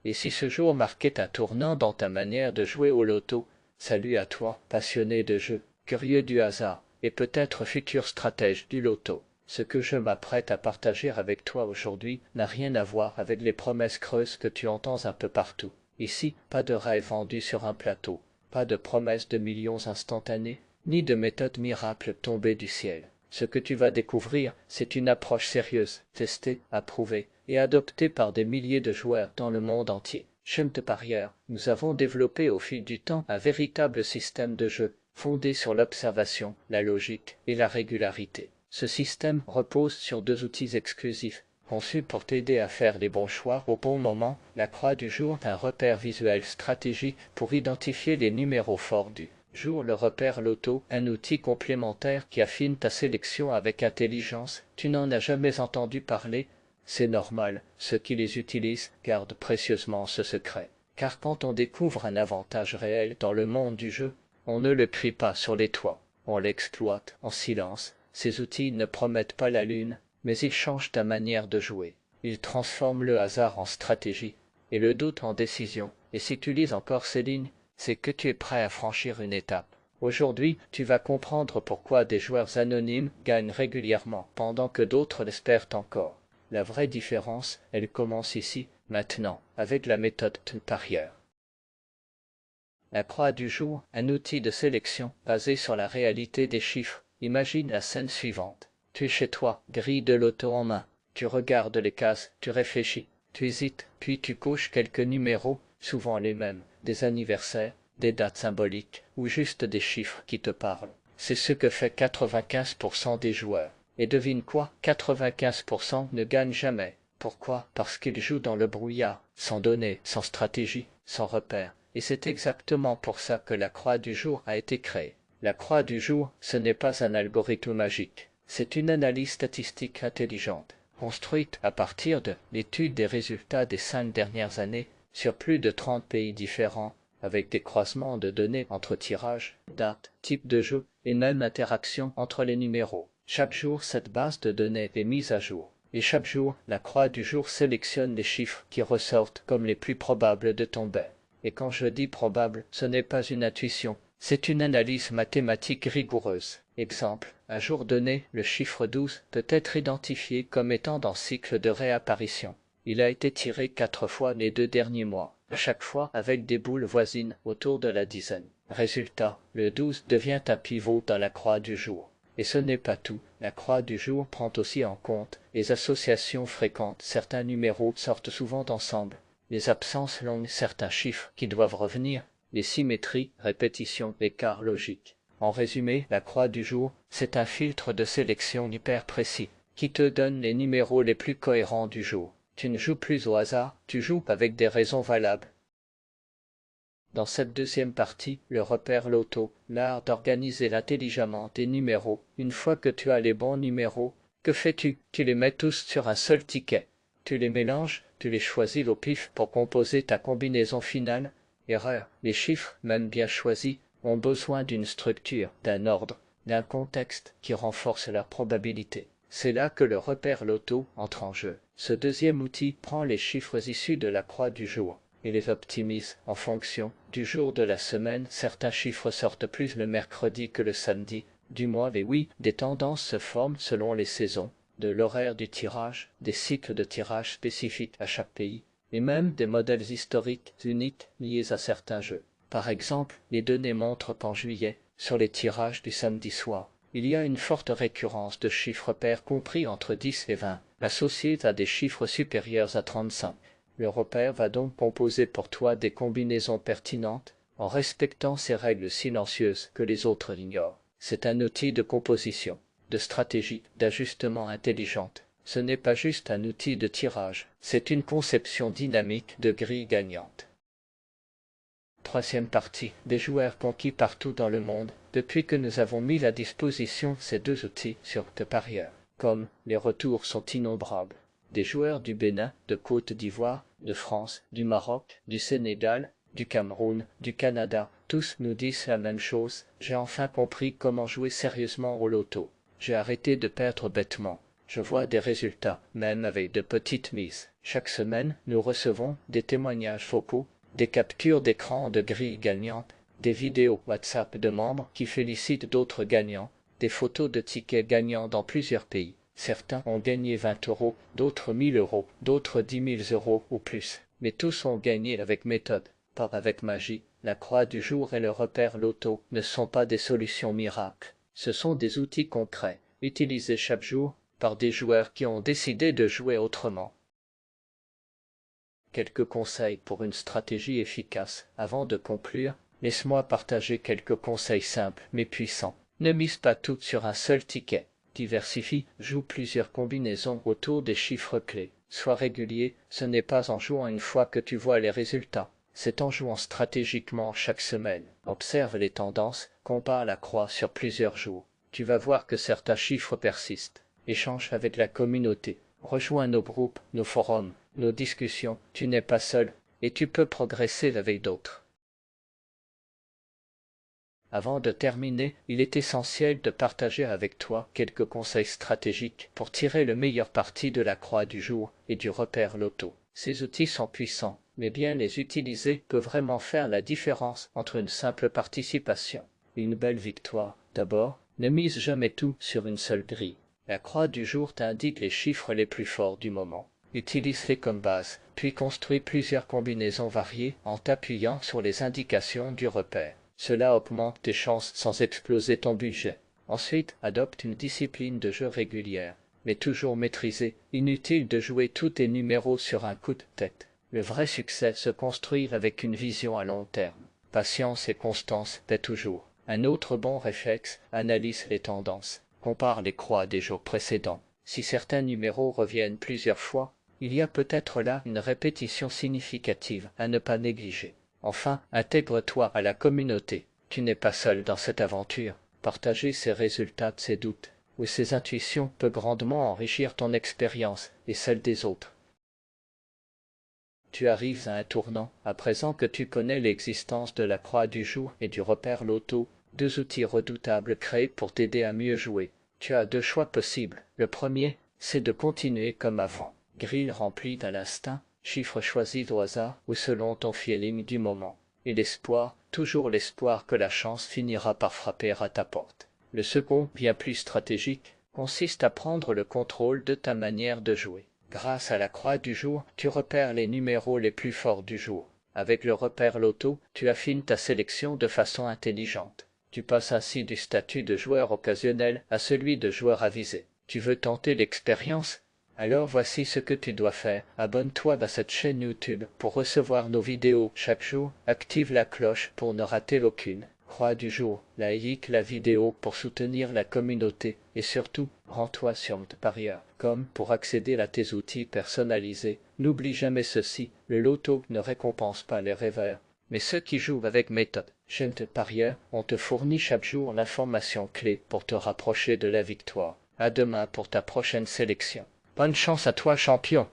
Et si ce jour marquait un tournant dans ta manière de jouer au loto, salut à toi, passionné de jeu, curieux du hasard, et peut-être futur stratège du loto. Ce que je m'apprête à partager avec toi aujourd'hui n'a rien à voir avec les promesses creuses que tu entends un peu partout. Ici, pas de rêve vendu sur un plateau, pas de promesses de millions instantanées, ni de méthodes miracles tombées du ciel. Ce que tu vas découvrir, c'est une approche sérieuse, testée, approuvée et adoptée par des milliers de joueurs dans le monde entier. Chez de parieurs, nous avons développé au fil du temps un véritable système de jeu, fondé sur l'observation, la logique et la régularité. Ce système repose sur deux outils exclusifs, conçus pour t'aider à faire les bons choix au bon moment. La croix du jour, un repère visuel stratégie pour identifier les numéros forts du jour. Le repère loto, un outil complémentaire qui affine ta sélection avec intelligence. Tu n'en as jamais entendu parler? C'est normal, ceux qui les utilisent gardent précieusement ce secret. Car quand on découvre un avantage réel dans le monde du jeu, on ne le crie pas sur les toits, on l'exploite en silence. Ces outils ne promettent pas la lune, mais ils changent ta manière de jouer. Ils transforment le hasard en stratégie et le doute en décision. Et si tu lis encore ces lignes, c'est que tu es prêt à franchir une étape. Aujourd'hui, tu vas comprendre pourquoi des joueurs anonymes gagnent régulièrement, pendant que d'autres l'espèrent encore. La vraie différence, elle commence ici, maintenant, avec la méthode de parieur. La croix du jour, un outil de sélection basé sur la réalité des chiffres. Imagine la scène suivante. Tu es chez toi, grille de loto en main. Tu regardes les cases, tu réfléchis, tu hésites, puis tu coches quelques numéros, souvent les mêmes, des anniversaires, des dates symboliques, ou juste des chiffres qui te parlent. C'est ce que fait 95% des joueurs. Et devine quoi, 95% ne gagnent jamais. Pourquoi? Parce qu'ils jouent dans le brouillard, sans données, sans stratégie, sans repères. Et c'est exactement pour ça que la croix du jour a été créée. La croix du jour, ce n'est pas un algorithme magique. C'est une analyse statistique intelligente, construite à partir de l'étude des résultats des 5 dernières années sur plus de 30 pays différents, avec des croisements de données entre tirages, dates, types de jeu et même interactions entre les numéros. Chaque jour, cette base de données est mise à jour. Et chaque jour, la croix du jour sélectionne les chiffres qui ressortent comme les plus probables de ton bet. Et quand je dis probable, ce n'est pas une intuition, c'est une analyse mathématique rigoureuse. Exemple, un jour donné, le chiffre 12 peut être identifié comme étant dans cycle de réapparition. Il a été tiré 4 fois les 2 derniers mois, chaque fois avec des boules voisines autour de la dizaine. Résultat, le 12 devient un pivot dans la croix du jour. Et ce n'est pas tout, la croix du jour prend aussi en compte les associations fréquentes. Certains numéros sortent souvent ensemble, les absences longues, certains chiffres qui doivent revenir, les symétries, répétitions, écarts logiques. En résumé, la croix du jour, c'est un filtre de sélection hyper précis, qui te donne les numéros les plus cohérents du jour. Tu ne joues plus au hasard, tu joues avec des raisons valables. Dans cette deuxième partie, le repère loto, l'art d'organiser intelligemment tes numéros. Une fois que tu as les bons numéros, que fais-tu? Tu les mets tous sur un seul ticket. Tu les mélanges, tu les choisis au pif pour composer ta combinaison finale. Erreur, les chiffres, même bien choisis, ont besoin d'une structure, d'un ordre, d'un contexte qui renforce leur probabilité. C'est là que le repère loto entre en jeu. Ce deuxième outil prend les chiffres issus de la croix du jour et les optimise en fonction du jour de la semaine. Certains chiffres sortent plus le mercredi que le samedi du mois. Et oui, des tendances se forment selon les saisons, de l'horaire du tirage, des cycles de tirage spécifiques à chaque pays, et même des modèles historiques uniques liés à certains jeux. Par exemple, les données montrent qu'en juillet, sur les tirages du samedi soir, il y a une forte récurrence de chiffres pairs compris entre 10 et 20, associés à des chiffres supérieurs à 35. Le repère va donc composer pour toi des combinaisons pertinentes en respectant ces règles silencieuses que les autres ignorent. C'est un outil de composition, de stratégie, d'ajustement intelligente. Ce n'est pas juste un outil de tirage, c'est une conception dynamique de grille gagnante. Troisième partie, des joueurs conquis partout dans le monde, depuis que nous avons mis à disposition ces deux outils sur de parieurs. Comme les retours sont innombrables. Des joueurs du Bénin, de Côte d'Ivoire, de France, du Maroc, du Sénégal, du Cameroun, du Canada, tous nous disent la même chose. J'ai enfin compris comment jouer sérieusement au loto. J'ai arrêté de perdre bêtement. Je vois des résultats, même avec de petites mises. Chaque semaine, nous recevons des témoignages vocaux, des captures d'écran de grilles gagnantes, des vidéos WhatsApp de membres qui félicitent d'autres gagnants, des photos de tickets gagnants dans plusieurs pays. Certains ont gagné 20 euros, d'autres 1000 euros, d'autres 10 000 euros ou plus. Mais tous ont gagné avec méthode, pas avec magie. La croix du jour et le repère loto ne sont pas des solutions miracles. Ce sont des outils concrets, utilisés chaque jour par des joueurs qui ont décidé de jouer autrement. Quelques conseils pour une stratégie efficace. Avant de conclure, laisse-moi partager quelques conseils simples mais puissants. Ne mise pas tout sur un seul ticket. Diversifie, joue plusieurs combinaisons autour des chiffres clés. Sois régulier, ce n'est pas en jouant une fois que tu vois les résultats. C'est en jouant stratégiquement chaque semaine. Observe les tendances, compare la croix sur plusieurs jours. Tu vas voir que certains chiffres persistent. Échange avec la communauté. Rejoins nos groupes, nos forums, nos discussions. Tu n'es pas seul et tu peux progresser avec d'autres. Avant de terminer, il est essentiel de partager avec toi quelques conseils stratégiques pour tirer le meilleur parti de la croix du jour et du repère loto. Ces outils sont puissants, mais bien les utiliser peut vraiment faire la différence entre une simple participation et une belle victoire. D'abord, ne mise jamais tout sur une seule grille. La croix du jour t'indique les chiffres les plus forts du moment. Utilise-les comme base, puis construis plusieurs combinaisons variées en t'appuyant sur les indications du repère. Cela augmente tes chances sans exploser ton budget. Ensuite, adopte une discipline de jeu régulière, mais toujours maîtrisée. Inutile de jouer tous tes numéros sur un coup de tête. Le vrai succès se construit avec une vision à long terme. Patience et constance paient toujours. Un autre bon réflexe, analyse les tendances. Compare les croix des jours précédents. Si certains numéros reviennent plusieurs fois, il y a peut-être là une répétition significative à ne pas négliger. Enfin, intègre-toi à la communauté. Tu n'es pas seul dans cette aventure. Partager ses résultats, ses doutes ou ses intuitions peut grandement enrichir ton expérience et celle des autres. Tu arrives à un tournant, à présent que tu connais l'existence de la croix du jour et du repère loto, deux outils redoutables créés pour t'aider à mieux jouer. Tu as deux choix possibles. Le premier, c'est de continuer comme avant. Grille remplie à l'instinct, chiffres choisis au hasard ou selon ton feeling du moment. Et l'espoir, toujours l'espoir que la chance finira par frapper à ta porte. Le second, bien plus stratégique, consiste à prendre le contrôle de ta manière de jouer. Grâce à la croix du jour, tu repères les numéros les plus forts du jour. Avec le repère loto, tu affines ta sélection de façon intelligente. Tu passes ainsi du statut de joueur occasionnel à celui de joueur avisé. Tu veux tenter l'expérience? Alors voici ce que tu dois faire. Abonne-toi à cette chaîne YouTube pour recevoir nos vidéos chaque jour. Active la cloche pour ne rater aucune. Croix du jour, like la vidéo pour soutenir la communauté et surtout, rends-toi sur Parieur.com pour accéder à tes outils personnalisés. N'oublie jamais ceci, le loto ne récompense pas les rêveurs, mais ceux qui jouent avec méthode. Chez Parieur, on te fournit chaque jour l'information clé pour te rapprocher de la victoire. À demain pour ta prochaine sélection. Bonne chance à toi, champion!